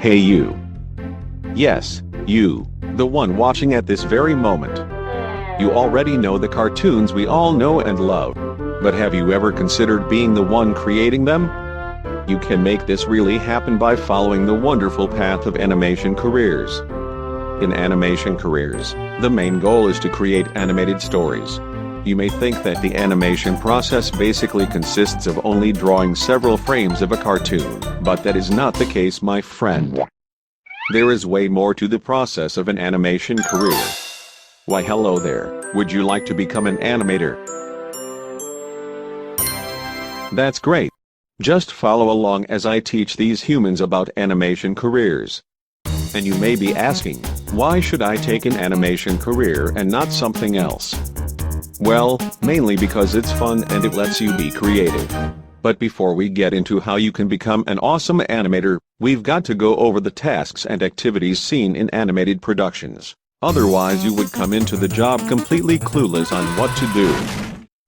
Hey you. Yes, you, the one watching at this very moment. You already know the cartoons we all know and love. But have you ever considered being the one creating them? You can make this really happen by following the wonderful path of animation careers. In animation careers, the main goal is to create animated stories. You may think that the animation process basically consists of only drawing several frames of a cartoon, but that is not the case, my friend. There is way more to the process of an animation career. Why hello there, would you like to become an animator? That's great. Just follow along as I teach these humans about animation careers. And you may be asking, why should I take an animation career and not something else? Well, mainly because it's fun and it lets you be creative. But before we get into how you can become an awesome animator, we've got to go over the tasks and activities seen in animated productions. Otherwise you would come into the job completely clueless on what to do.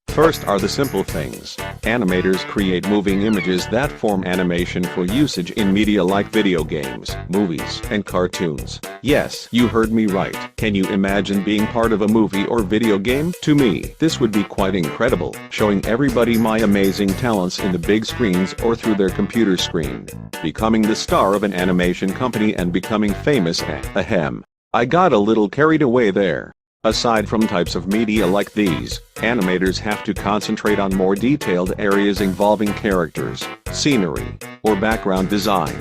First are the simple things. Animators create moving images that form animation for usage in media like video games, movies, and cartoons. Yes, you heard me right. Can you imagine being part of a movie or video game? To me, this would be quite incredible, showing everybody my amazing talents in the big screens or through their computer screen. Becoming the star of an animation company and becoming famous. Ahem. I got a little carried away there. Aside from types of media like these, animators have to concentrate on more detailed areas involving characters, scenery, or background design.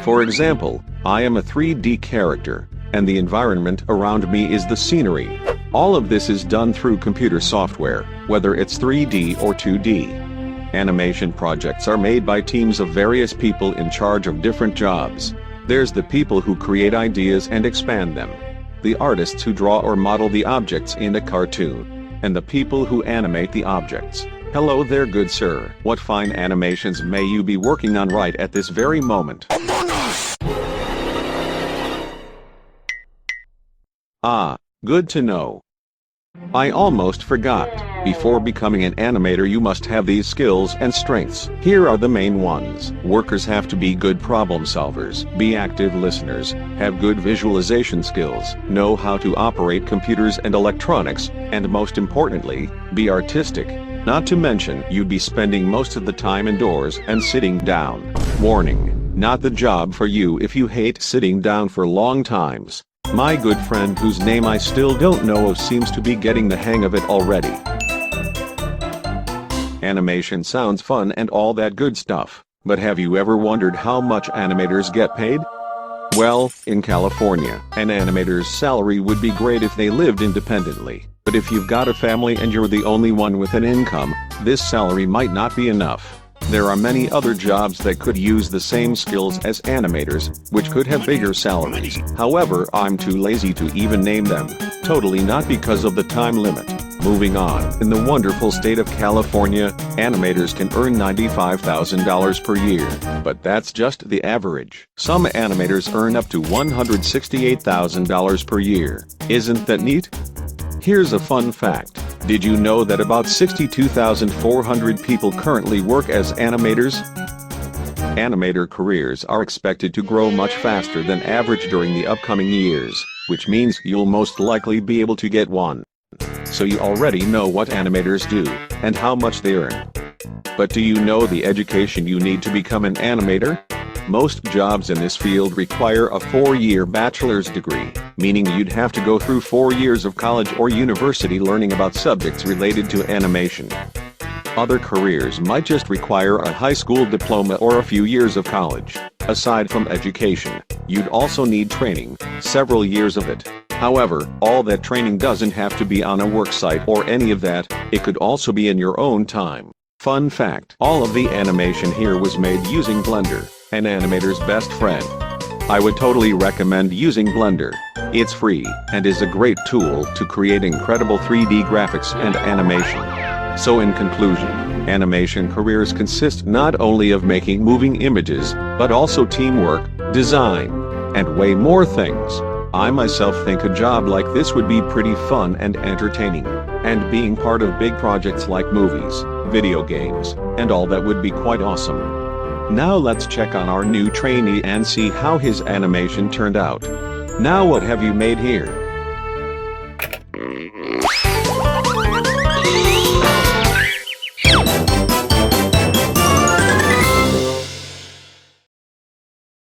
For example, I am a 3D character, and the environment around me is the scenery. All of this is done through computer software, whether it's 3D or 2D. Animation projects are made by teams of various people in charge of different jobs. There's the people who create ideas and expand them, the artists who draw or model the objects in a cartoon, and the people who animate the objects. Hello there, good sir. What fine animations may you be working on right at this very moment? Ah, good to know. I almost forgot. Before becoming an animator you must have these skills and strengths. Here are the main ones. Workers have to be good problem solvers, be active listeners, have good visualization skills, know how to operate computers and electronics, and most importantly, be artistic. Not to mention, you'd be spending most of the time indoors and sitting down. Warning, not the job for you if you hate sitting down for long times. My good friend whose name I still don't know of seems to be getting the hang of it already. Animation sounds fun and all that good stuff, but have you ever wondered how much animators get paid? Well, in California, an animator's salary would be great if they lived independently, but if you've got a family and you're the only one with an income, this salary might not be enough. There are many other jobs that could use the same skills as animators, which could have bigger salaries. However, I'm too lazy to even name them. Totally not because of the time limit. Moving on, in the wonderful state of California, animators can earn $95,000 per year, but that's just the average. Some animators earn up to $168,000 per year. Isn't that neat? Here's a fun fact. Did you know that about 62,400 people currently work as animators? Animator careers are expected to grow much faster than average during the upcoming years, which means you'll most likely be able to get one. So you already know what animators do, and how much they earn. But do you know the education you need to become an animator? Most jobs in this field require a 4-year bachelor's degree, meaning you'd have to go through 4 years of college or university learning about subjects related to animation. Other careers might just require a high school diploma or a few years of college. Aside from education, you'd also need training, several years of it. However, all that training doesn't have to be on a work site or any of that, it could also be in your own time. Fun fact, all of the animation here was made using Blender, an animator's best friend. I would totally recommend using Blender. It's free, and is a great tool to create incredible 3D graphics and animation. So in conclusion, animation careers consist not only of making moving images, but also teamwork, design, and way more things. I myself think a job like this would be pretty fun and entertaining, and being part of big projects like movies, video games, and all that would be quite awesome. Now let's check on our new trainee and see how his animation turned out. Now what have you made here?